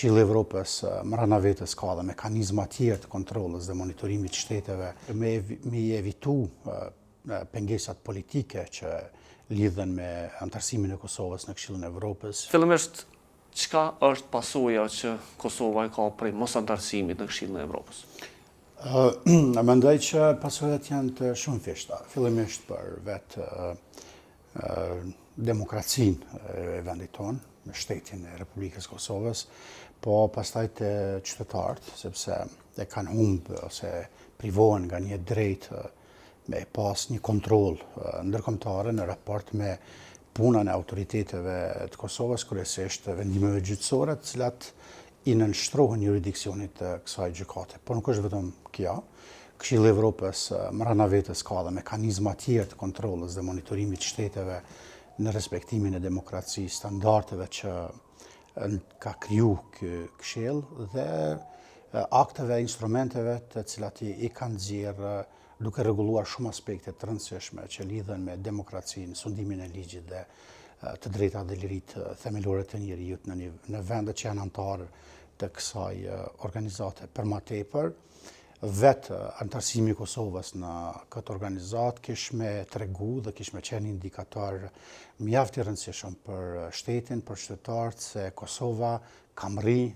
Këshilli i Evropës mbrana vetes ka dhe mekanizma tjerë të kontrollës dhe monitorimit të shteteve me evitu pengesat politike që lidhen me antarësimin e Kosovës në Këshillin e Evropës. Fillimisht, çka është pasoja që Kosova e ka prej mos antarësimit në Këshillin e Evropës? Mendoj që pasojat janë të shumë thjeshta. Fillimisht për vetë demokracinë e vendit tonë, në shtetin e Republikës Kosovës, po pastaj të qytetarët, sepse e kanë humbë ose privohen nga një drejtë me pas një kontroll ndërkombëtare në raport me punën e autoriteteve të Kosovës, kryesisht vendimeve gjyqësore, të cilat i nënshtrohen jurisdiksionit të kësaj gjykate. Por nuk është vetëm kjo. Këshilli i Evropës mbrana vetes ka dhe mekanizma tjerë të kontrollës dhe monitorimit të shteteve në respektimin e demokracisë, standardeve që ka kriju ky këshill dhe akteve e instrumenteve të cilat i kanë nxjerrë duke rregulluar shumë aspekte të rëndësishme që lidhen me demokracinë, sundimin e ligjit dhe të drejtat dhe liritë themelore të njerëzit në vendet që janë antarë të kësaj organizate. Për më tepër, vetë antarësimi i Kosovës në këtë organizatë kishme tregu dhe kishme qenë indikator mjaft i rëndësishëm për shtetin, për qytetarët, se Kosova ka mri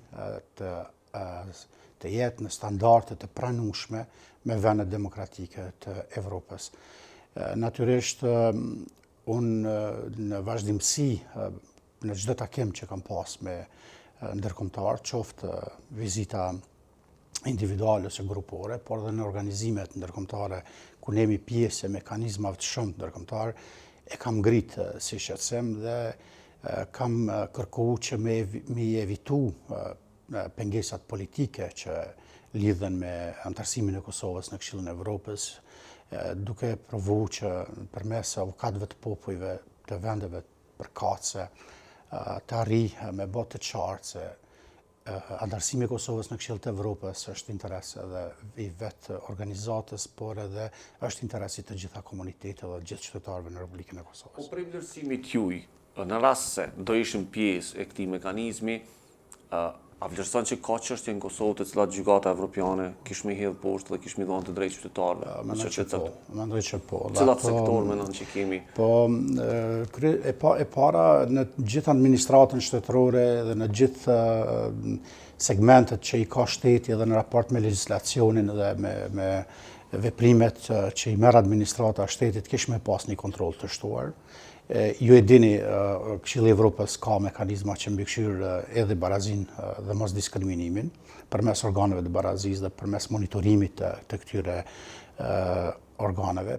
të jetë në standarde të pranueshme me vendet demokratike të Evropës. Natyrisht, unë në vazhdimsi në çdo takim që kam pas me ndërkombëtar, qoftë vizita individuale ose grupore, por edhe në organizimet ndërkombëtare ku ne jemi pjesë e mekanizmave të shumtë ndërkombëtar, e kam ngritë si shqetësim dhe kam kërkuar që me evitu pengesat politike që lidhen me antarësimin e Kosovës në Këshillin e Evropës, duke provu që përmes avokatëve të popujve të vendeve përkatëse të arrijë me botë të qartë se antarësimi i Kosovës në Këshillin e Evropës është interes edhe i vetë organizatës, por edhe është interes i të gjitha komuniteteve dhe gjithë qytetarëve në Republikën e Kosovës. Po prej vlerësimit juaj, në rast se do ishim pjesë e këtij mekanizmi, a vlerëson që ka çështje në Kosovë të cilat gjykata evropiane kishme hedhë poshtë dhe kishme dhënë të drejtë qytetarëve? Mendoj që po. Cilat sektor mendon që kemi? Po, e para në gjithë administratën shtetërore dhe në gjithë segmentet që i ka shteti edhe në raport me legjislacionin dhe me veprimet që i merr administrata e shtetit kishme pas një kontroll të shtuar. Ju e dini, Këshilli i Evropës ka mekanizma që mbikëqyr edhe barazinë dhe mos diskriminimin përmes organeve të barazisë dhe përmes monitorimit të këtyre organeve.